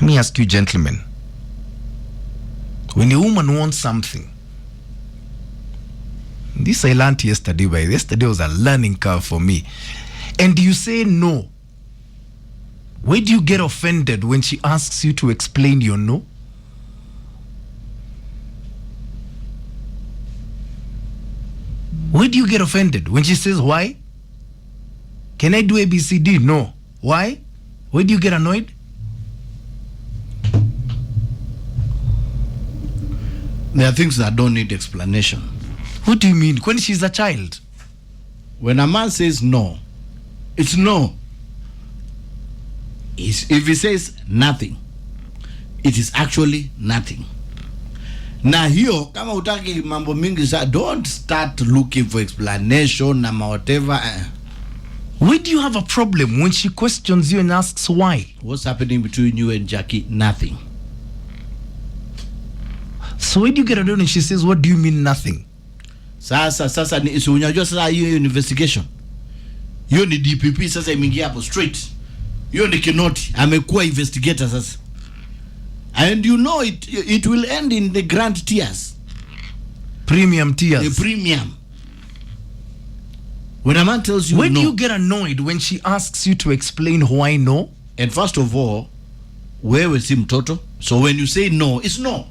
Let me ask you, gentlemen. When a woman wants something, this I learned yesterday, but yesterday was a learning curve for me. And you say no. Where do you get offended when she asks you to explain your no? Where do you get offended when she says why? Can I do ABCD? No. Why? Where do you get annoyed? There are things that don't need explanation. What do you mean? When she's a child? When a man says no, it's no. If he says nothing, it is actually nothing. Na hiyo kama utaki mambo mingi sa, don't start looking for explanation or whatever. Where do you have a problem when she questions you and asks why? What's happening between you and Jackie? Nothing. So where do you get annoyed when she says, what do you mean nothing? Sasa ni unajua sasa hiyo investigation. Hiyo ni DPP sasa imeingia hapo straight. Hiyo ni Kinoti amekuwa investigator sasa. And you know it will end in the grand tiers. Premium tiers. The premium. When a man tells you when no. do you get annoyed when she asks you to explain why no? And first of all, wewe si mtoto. So when you say no, it's no.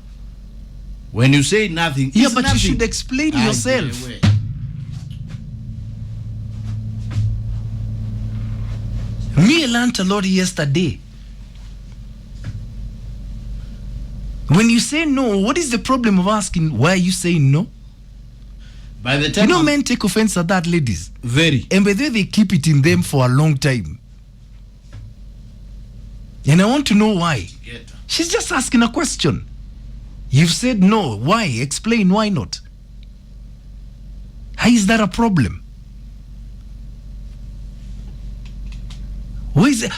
When you say nothing, yeah, it's but nothing. You should explain yourself. Me, I learned a lot yesterday. When you say no, what is the problem of asking why are you saying no? By the time men take offense at that, ladies. Very. And by the way, they keep it in them for a long time. And I want to know why. She's just asking a question. You've said no. Why? Explain why not. How is that a problem?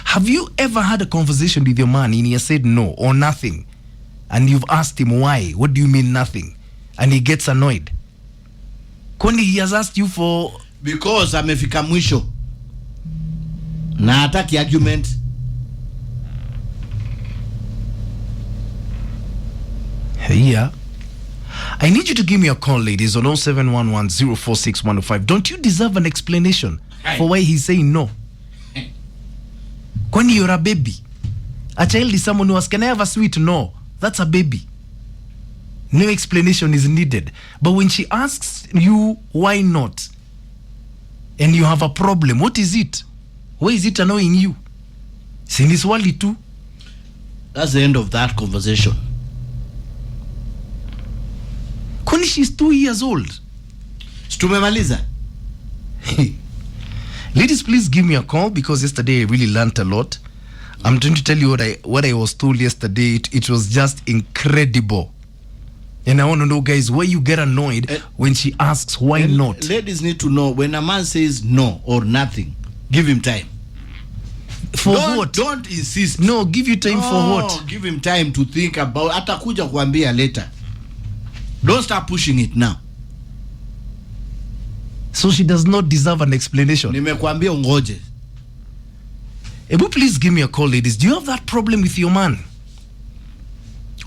Have you ever had a conversation with your man and he has said no or nothing? And you've asked him why? What do you mean nothing? And he gets annoyed. Kwani he has asked you for... Because amefika mwisho. Na hataki argument. Yeah. I need you to give me a call, ladies, on 0711046105. Don't you deserve an explanation for why he's saying no? Kwani you're a baby. A child is someone who asks, can I have a sweet? No. That's a baby. No explanation is needed. But when she asks you, why not? And you have a problem, what is it? Why is it annoying you? Siniswali too. That's the end of that conversation. Kwani she's 2 years old. Tumemaliza. Ladies, please give me a call because yesterday I really learned a lot. I'm trying to tell you what I was told yesterday. It was just incredible. And I want to know, guys, why you get annoyed when she asks why not. Ladies need to know when a man says no or nothing, give him time. For what? Don't insist. No, give you time for what? Give him time to think about. Atakuja kuambia later. Don't start pushing it now. So she does not deserve an explanation. Nimekuambia ungoje. Ebu, please give me a call, ladies. Do you have that problem with your man?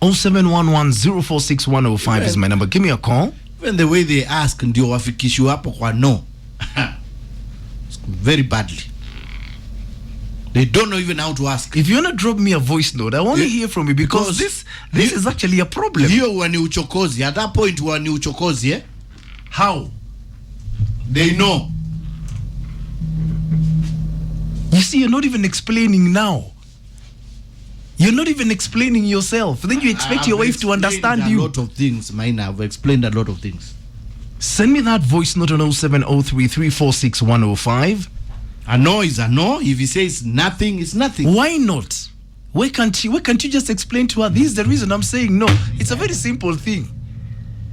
0711046105 is my number. Give me a call. Even the way they ask ndio wafikishu hapo kwa no. Very badly. They don't know even how to ask. If you want to drop me a voice note, I want to hear from you because this is actually a problem. Hiyo wani uchokozi. At that point wani uchokozi, eh? How? They know. You see, you're not even explaining now. You're not even explaining yourself. Then you expect your wife to understand you. A lot of things, Maina. I've explained a lot of things. Send me that voice note on 0703346105. A no is a no. If he says nothing, it's nothing. Why not? Why can't you just explain to her, this is the reason I'm saying no? It's a very simple thing.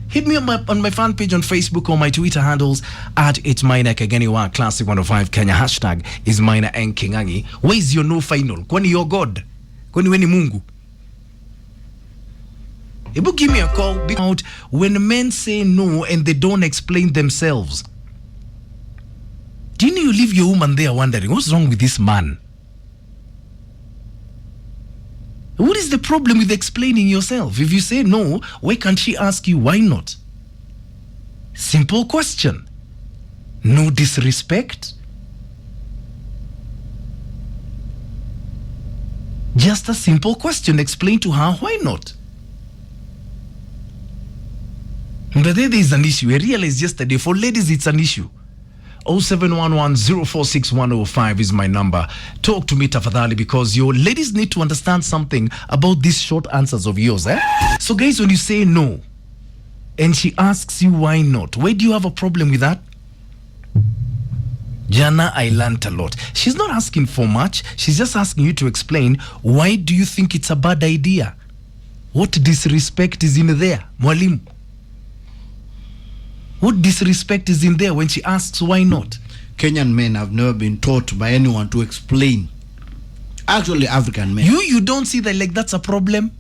Hit me on my fan page on Facebook or my Twitter handles at It's Maina Kageni wa Classic 105 Kenya. Hashtag is Maina N Kingangi. Where is your no final? Kwani you're God? Kwani weni Mungu? Ebu give me a call about when men say no and they don't explain themselves. Do you know you leave your woman there wondering, what's wrong with this man? What is the problem with explaining yourself? If you say no, why can't she ask you why not? Simple question. No disrespect. Just a simple question. Explain to her why not. But there is an issue. I realized yesterday for ladies it's an issue. 0711-046-105 is my number. Talk to me tafadhali, because your ladies need to understand something about these short answers of yours. So guys, when you say no and she asks you why not, why do you have a problem with that? Jana, I learned a lot. She's not asking for much. She's just asking you to explain why do you think it's a bad idea. What disrespect is in there, Mwalimu? What disrespect is in there when she asks why not? Kenyan men have never been taught by anyone to explain. Actually, African men. You don't see that like that's a problem?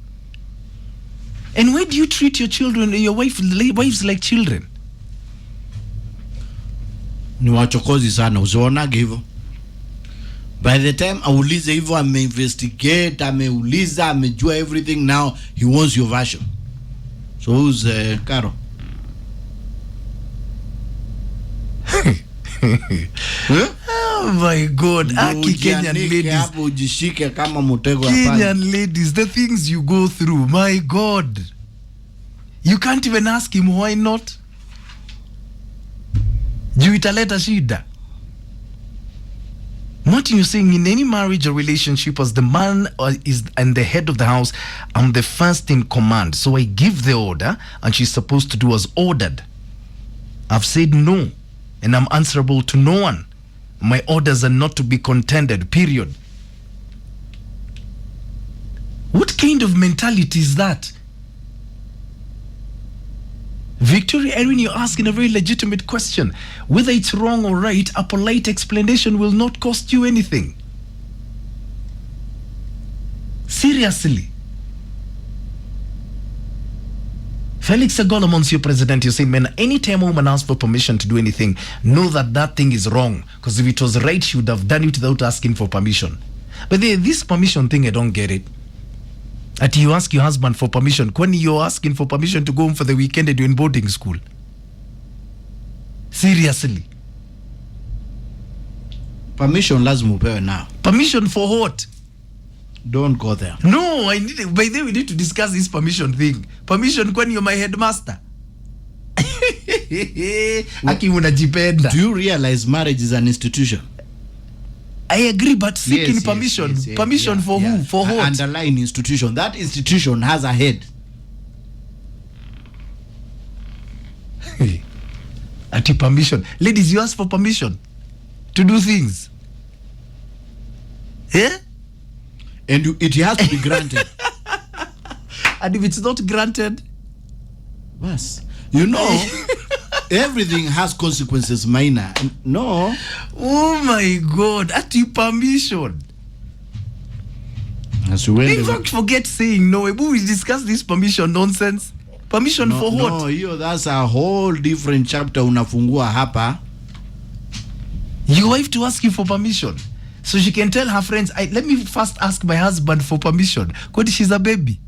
And why do you treat your children, your wives like children? Ni wachokozi sana, usionage hivyo. By the time aulize hivyo, ameinvestigate, ameuliza, amejua everything, now he wants your version. So who's Karo? Oh my God. Aki Kenyan ladies. Hapo ujishike kama mtego hapa. Kenyan ladies, the things you go through, my God. You can't even ask him why not. Juu italeta shida. Martin, you're saying in any marriage or relationship, as the man is and the head of the house, I'm the first in command. So I give the order and she's supposed to do as ordered. I've said no and I'm answerable to no one. My orders are not to be contended, period. What kind of mentality is that? Victoria Erin, you're asking a very legitimate question. Whether it's wrong or right, a polite explanation will not cost you anything. Seriously. Felix Agola, Monsieur President, you're saying, man, anytime a woman asks for permission to do anything, know that that thing is wrong. Because if it was right, she would have done it without asking for permission. But this permission thing, I don't get it. That you ask your husband for permission when you're asking for permission to go home for the weekend and you're in boarding school. Seriously. Permission lazima upewe now. Permission for what? Don't go there. No, by the way, we need to discuss this permission thing. Permission when you're my headmaster. Aki unajipenda. Do you realize marriage is an institution? I agree, but seeking permission. Yes, permission for who? For what? Underlying institution. That institution has a head. Ati permission. Ladies, you ask for permission to do things. Yeah? And it has to be granted. And if it's not granted? Yes. You know, everything has consequences, Maina. No. Oh my God. Ati permission. In fact, forget saying no. We discuss this permission nonsense. Permission for what? No, that's a whole different chapter unafungua hapa. Your wife to ask you for permission. So she can tell her friends, let me first ask my husband for permission. Because she's a baby.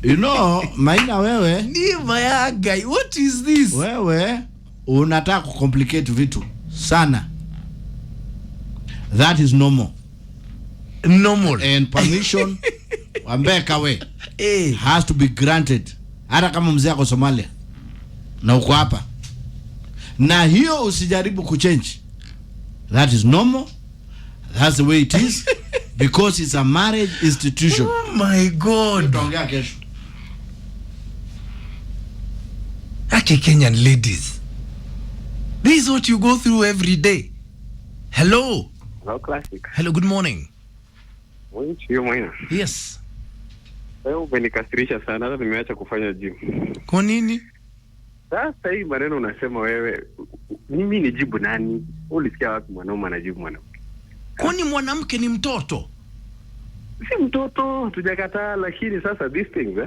You know, Maina wewe. Ni my guy. What is this? Wewe, unataka kucomplicate vitu. Sana. That is normal. Normal. And permission, wambeka we. Has to be granted. Hata kama mzee ako Somalia. Na uko hapa. Na hiyo usijaribu kuchange. That is normal. That's the way it is. Because it's a marriage institution. Oh my God. Ake Kenyan ladies. This is what you go through every day. Hello. Hello, Classic. Hello, good morning. Hiyo Maina. Yes. Wewe umenikasirisha sana, hata nimeacha kufanya gym. Kwa nini? Sasa hii maneno unasema wewe, mimi nijibu nani? Ulisikia wapi mwanaume anajibu mwanamke? Kwani mwanamke ni mtoto? Si mtoto, hatujakataa, lakini sasa these things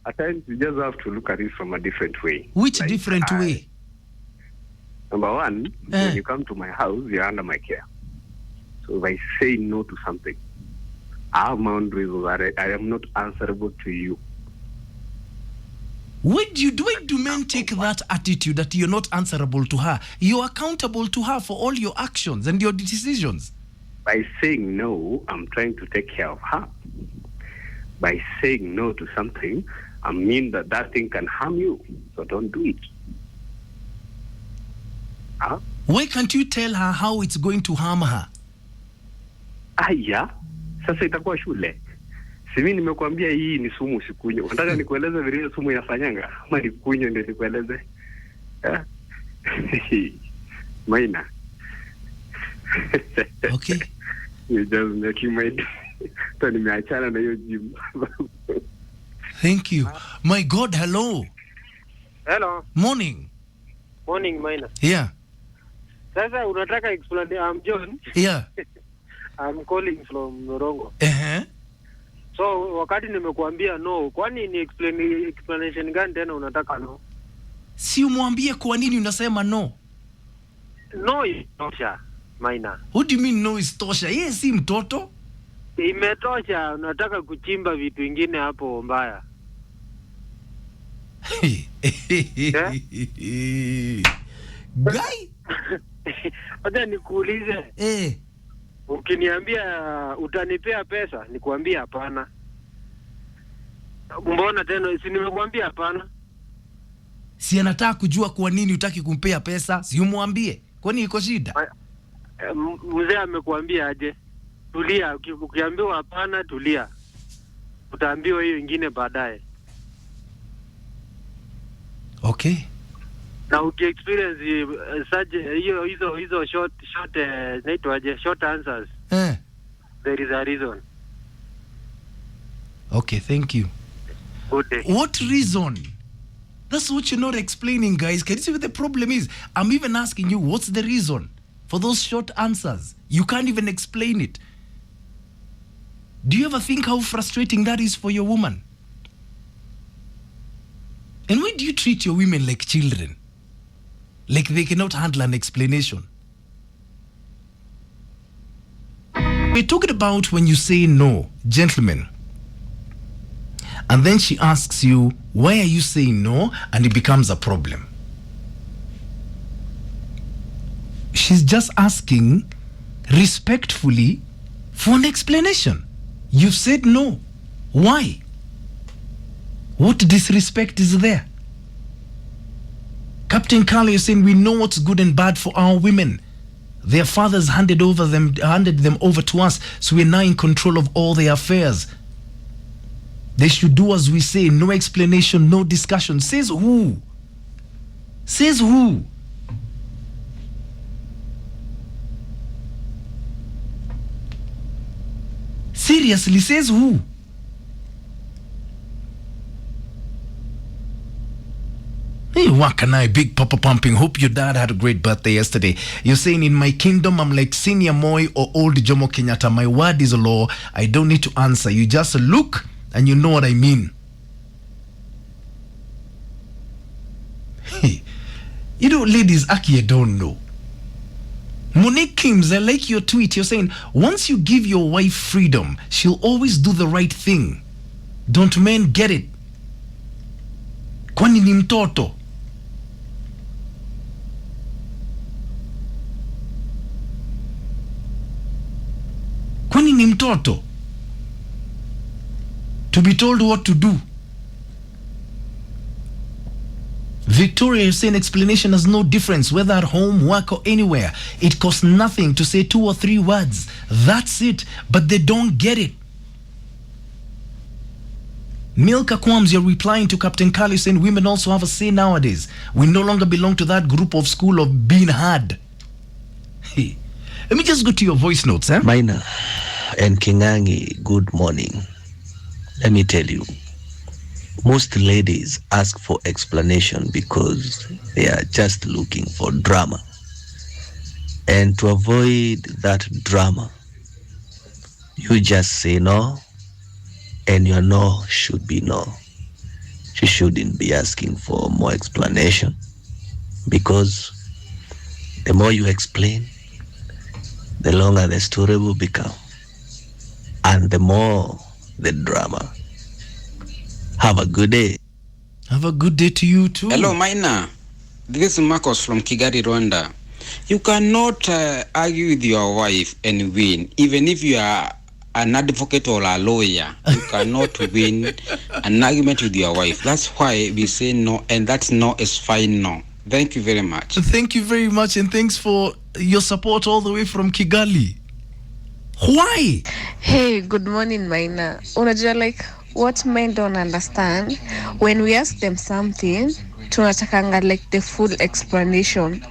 at times you just have to look at it from a different way. Which like, different way? Number one, when you come to my house, you're under my care. So if I say no to something, I have my own reasons. I am not answerable to you. Why do men take that attitude that you're not answerable to her? You're accountable to her for all your actions and your decisions. By saying no, I'm trying to take care of her. By saying no to something, I mean that thing can harm you. So don't do it. Huh? Why can't you tell her how it's going to harm her? Aya, sasa itakuwa shule. Simi nimekuambia hii ni sumu usikunywe. Unataka nikueleze vile sumu inafanyanga? Ama nikunywe ndio nikueleze? Maina. Okay. You just making my so nimeachana na hiyo gym. Thank you. My God, hello. Hello. Morning. Morning, Maina. Yeah. Sasa unataka explain? I'm John. Yeah. I'm calling from Norongo. So wakati nimekuambia no, kwani ni explanation gani tena unataka no? Si umwambie kwa nini unasema no? No itosha, Maina. What do you mean no is tosha? Yeye si mtoto. Imetosha, unataka kuchimba vitu vingine hapo mbaya. Guy? Acha nikuulize. Ukiniambia utanipea pesa, nikuambia hapana. Mbona tena si nimekuambia hapana? Si anataka kujua kwa nini utaki kumpea pesa, si umwambie. Kwani iko shida? Mzee amekuambia aje? Tulia, ukiambiwa hapana tulia. Utaambiwa hiyo nyingine baadaye. Okay. Na ukiexperience hizo short naitwaje, short answers. There is a reason. Okay, thank you. Good day. What reason? That's what you're not explaining, guys. Can you see what the problem is? I'm even asking you, what's the reason for those short answers? You can't even explain it. Do you ever think how frustrating that is for your woman? And why do you treat your women like children? Like they cannot handle an explanation? We're talking about when you say no, gentlemen. And then she asks you, why are you saying no? And it becomes a problem. She's just asking respectfully for an explanation. You've said no. Why? What disrespect is there? Captain Carly is saying we know what's good and bad for our women. Their fathers handed them over to us, so we're now in control of all their affairs. They should do as we say, no explanation, no discussion. Says who? Says who? Seriously, says who? Hey, Wakanai, Big Papa Pumping. Hope your dad had a great birthday yesterday. You're saying, in my kingdom, I'm like Senior Moi or Old Jomo Kenyatta. My word is law. I don't need to answer. You just look and you know what I mean. Hey, you know, ladies, Aki, don't know. Monique Kims, I like your tweet. You're saying, once you give your wife freedom, she'll always do the right thing. Don't men get it? Kwani ni mtoto? Kwani ni mtoto? To be told what to do. Victoria is saying explanation has no difference whether at home, work or anywhere. It costs nothing to say 2 or 3 words. That's it. But they don't get it. Milka Kwams, you're replying to Captain Carly saying women also have a say nowadays. We no longer belong to that group of school of being hard. Hey, let me just go to your voice notes. Maina and Kingangi, good morning. Let me tell you, most ladies ask for explanation because they are just looking for drama. And to avoid that drama, you just say no, and your no should be no. She shouldn't be asking for more explanation, because the more you explain, the longer the story will become. and the more the drama. Have a good day. Have a good day to you too. Hello, Maina. This is Marcos from Kigali, Rwanda. You cannot argue with your wife and win, even if you are an advocate or a lawyer. You cannot win an argument with your wife. That's why we say no, and that's no is fine no. Thank you very much. Thank you very much, and thanks for your support all the way from Kigali. Why? Hey, good morning, Maina. Unajua, like, what men don't understand, when we ask them something, tunatakanga like the full explanation.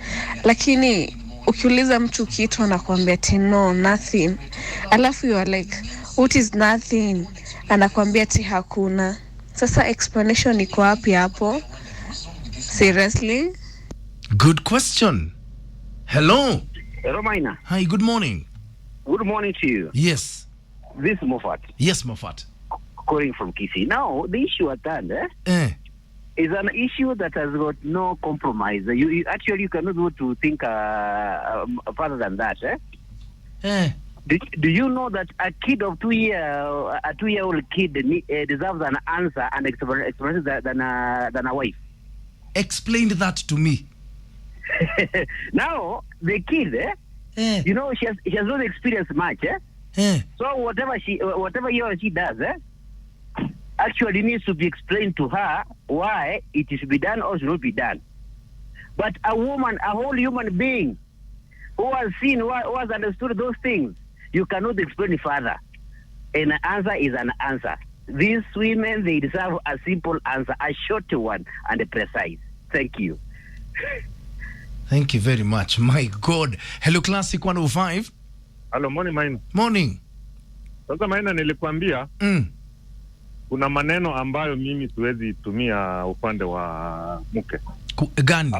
Lakini ukiuliza mtu kitu anakuambia ati no, nothing. Alafu you are like, what is nothing? Anakuambia ati hakuna. Sasa explanation iko wapi hapo? Seriously? Good question. Hello. Hello, Maina. Hi, good morning. Good morning to you. Yes. This is Moffat. Yes, Moffat. Calling from Kisii. Now, the issue at hand is an issue that has got no compromise. You actually, you cannot go to think further than that. Do you know that a kid of 2-year-old kid deserves an answer and explanation than a wife? Explain that to me. Now, the kid, you know, she has not experienced much. So whatever he or she does, actually needs to be explained to her why it is to be done or should not be done. But a woman, a whole human being who has seen, who has understood those things, you cannot explain it further. An answer is an answer. These women, they deserve a simple answer, a short one and a precise. Thank you. Thank you very much. My God. Hello, Classic 105. Hello, morning, Maina. Morning. Sasa Maina, nilikwambia kuna maneno ambayo mimi siwezi tumia upande wa mke. Gani?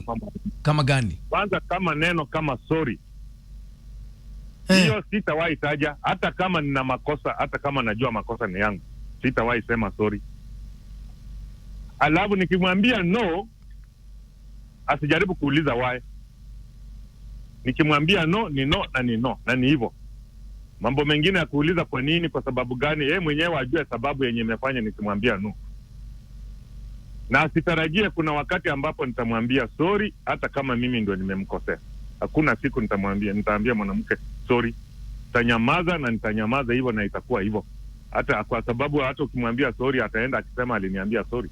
Kama gani? Kwanza kama neno kama sorry. Hiyo sitawahi taja, hata kama nina makosa, hata kama najua makosa ni yangu. Sitawahi sema sorry. Alafu nikimwambia no, asijaribu kuuliza why. Nikimwambia no, ni no na ni no, na ni hivyo. Mambo mengine ya kuuliza kwa nini, kwa sababu gani, yeye mwenyewe ajue sababu yenye imefanya nikimwambia no. Na asitarajie kuna wakati ambapo nitamwambia sorry hata kama mimi ndio nimemkosea. Hakuna siku nitaambia mwanamke sorry. Nitanyamaza na nitanyamaza hivyo na itakuwa hivyo. Hata kwa sababu hata ukimwambia sorry ataenda akisema aliniambia sorry.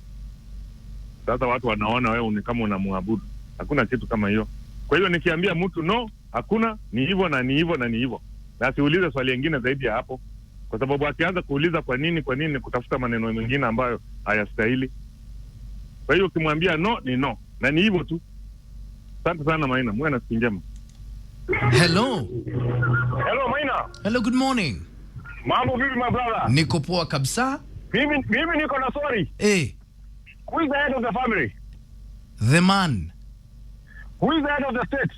Sasa watu wanaona wewe ni kama unamwabudu. Hakuna kitu kama hiyo. Kwa hiyo nikiambia mtu no, hakuna, ni hivyo na ni hivyo na ni hivyo. Na siulize swali lingine zaidi ya hapo. Kwa sababu akianza kuuliza kwa nini kutafuta maneno mengine ambayo hayastahili. Kwa hiyo ukimwambia no, ni no. Na ni hivyo tu. Asante sana Maina, muwe na siku njema. Hello. Hello Maina. Hello, good morning. Mambo vipi my brother? Niko poa kabisa. Mimi niko na sorry. Who is the head of the family? The man. Who is the head of the state?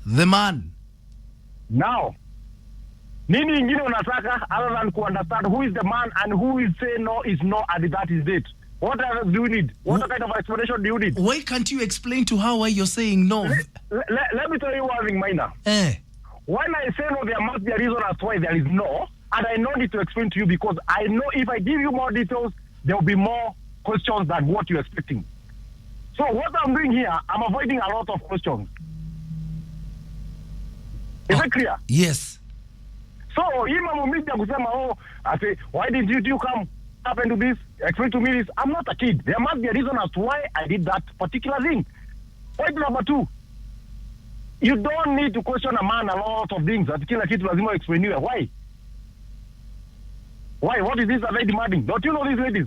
The man. Now, nini ingine unataka other than to understand who is the man and who is say no is no and that is it? What else do you need? What kind of explanation do you need? Why can't you explain to her why you're saying no? Let me tell you one thing, Maina. When I say no, there must be a reason as to why there is no, and I don't need to explain to you because I know if I give you more details, there will be more questions than what you're expecting. So what I'm doing here, I'm avoiding a lot of questions. Is it clear? Yes. So, I say, why did you come up into this? Explain to me this. I'm not a kid. There must be a reason as to why I did that particular thing. Point number 2. You don't need to question a man a lot of things. At kila kitu lazima explain you. Why? Why? What is this that they demanding? Don't you know these ladies?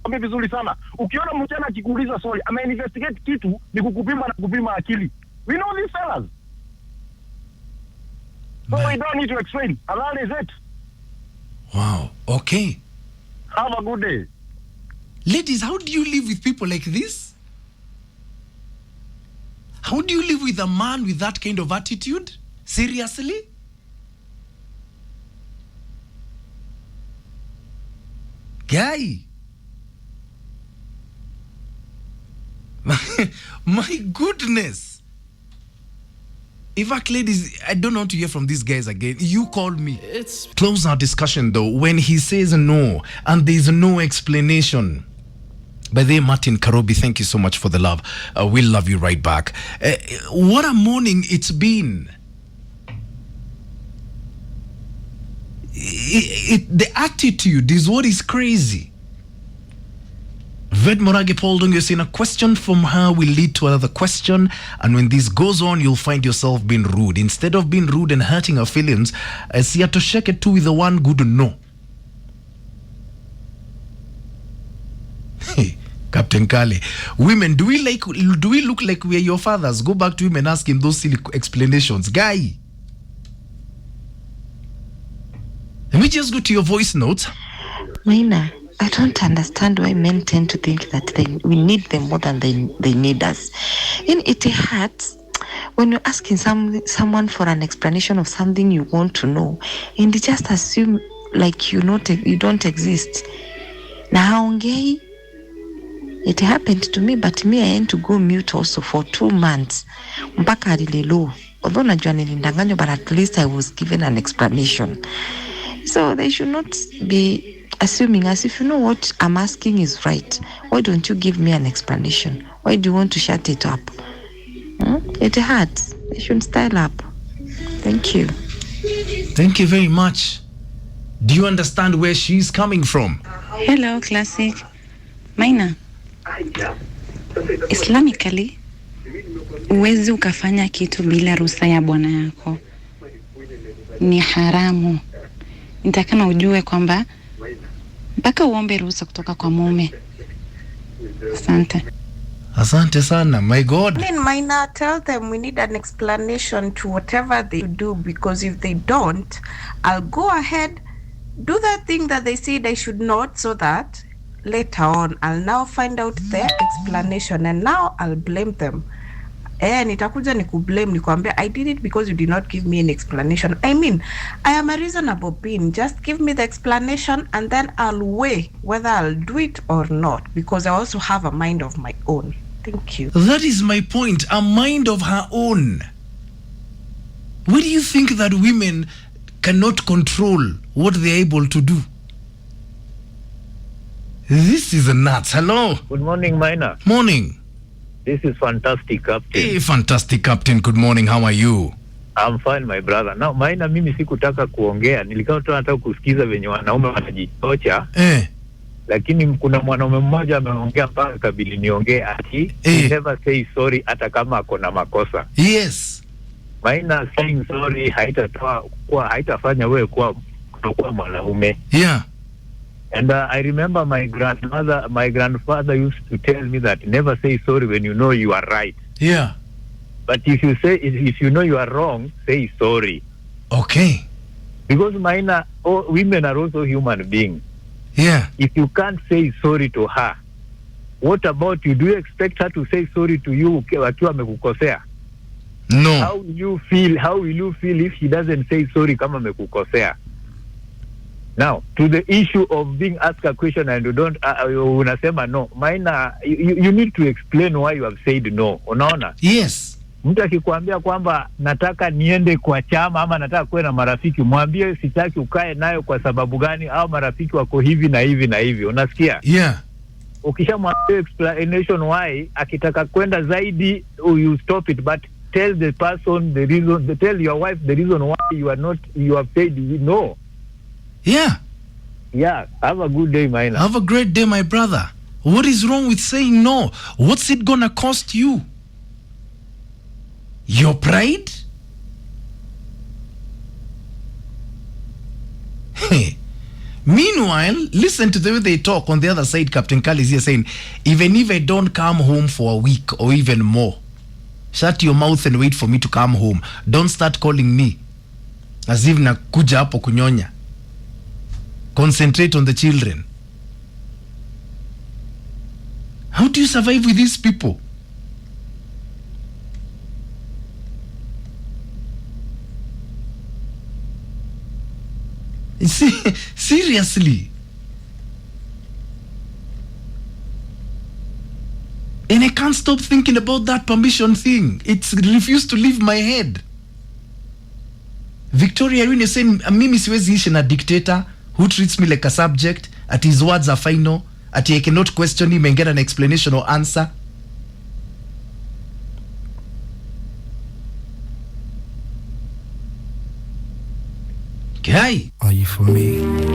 Vizuri sana. Ukiona mchana akikuuliza swali, investigate kitu ni kukupima na kupima akili. We know these fellas. So we don't need to explain. And that is it. Wow. Okay. Have a good day. Ladies, how do you live with people like this? How do you live with a man with that kind of attitude? Seriously? Guy. My goodness. In fact, ladies, I don't want to hear from these guys again. You call me. Close our discussion, though, when he says no and there's no explanation. By the way, Martin Karobi, thank you so much for the love. We'll love you right back. What a morning it's been. The attitude is what is crazy. Ved Morage Poldung is saying a question from her will lead to another question, and when this goes on, you'll find yourself being rude. Instead of being rude and hurting her feelings, see to shake it too with the one good no. Hey, Captain Kale, women, do we look like we're your fathers? Go back to him and ask him those silly explanations, guy. Let me just go to your voice notes. Maina, I don't understand why men tend to think that we need them more than they need us. And it hurts when you're asking someone for an explanation of something you want to know, and they just assume like you don't exist. Now, gay, it happened to me, but me I had to go mute also for 2 months. Mpaka alilelo. Although najua nilindanganywa, but at least I was given an explanation. So they should not be assuming as if you know what I'm asking is right. Why don't you give me an explanation? Why do you want to shut it up? It hurts. They should style up. Thank you. Thank you very much. Do you understand where she's coming from? Hello, Classic. Maina, Islamically, uwezi ukafanya kitu bila ruhusa ya bwana yako. Ni haramu. Nitakana ujue kwamba mpaka uombe ruhusa kutoka kwa mume. Asante. Asante sana, my God. Maina, tell them we need an explanation to whatever they do, because if they don't, I'll go ahead, do that thing that they said I should not, so that later on I'll now find out their explanation and now I'll blame them. Nitakuja nikublame nikwambia I did it because you did not give me an explanation. I mean, I am a reasonable being. Just give me the explanation and then I'll weigh whether I'll do it or not, because I also have a mind of my own. Thank you. That is my point. A mind of her own. Where do you think that women cannot control what they're able to do? This is nuts. Hello. Good morning, Maina. Morning. This is fantastic, Captain. Hey, fantastic, Captain. Good morning. How are you? I'm fine, my brother. Now, Maina, mimi sikutaka kuongea. Nilikuwa tu nataka kusikiza venye wanaume wanajitocha. Lakini kuna mwanaume mmoja ameongea mpaka kabili niongee ati never say sorry hata kama ako na makosa. Yes. Maina, saying sorry haitafanya wewe kuwa mwanaume. Yeah. And I remember my grandfather used to tell me that never say sorry when you know you are right. Yeah. But if you know you are wrong, say sorry. Okay. Because women are also human beings. Yeah. If you can't say sorry to her, what about you? Do you expect her to say sorry to you wakiwa amekukosea? No. How will you feel if she doesn't say sorry kama amekukosea? Now, to the issue of being asked a question and you don't, unasema no. Maina, you need to explain why you have said no. Unaona? Yes. Mtu akikwambia kwamba nataka niende kwa chama ama nataka kuwe na marafiki, mwambie sitaki ukae nayo kwa sababu gani, au marafiki wako hivi na hivi na hivi. Unasikia? Yeah. Ukishamwambia explanation why, akitaka kwenda zaidi, you stop it, but tell the person the reason, tell your wife the reason why you have said no. Yeah. Yeah. Have a good day, Maina. Have a great day, my brother. What is wrong with saying no? What's it gonna cost you? Your pride? Hey. Meanwhile, listen to the way they talk on the other side. Captain Kali is here saying, even if I don't come home for a week or even more, shut your mouth and wait for me to come home. Don't start calling me as if nakuja hapo kunyonya. Concentrate on the children. How do you survive with these people? Seriously. And I can't stop thinking about that permission thing. It's refused to leave my head. Victoria Irene is saying mimi siwezi ishi na dictator who treats me like a subject, at his words are final, at I cannot question him and get an explanation or answer. Okay. Are you for me?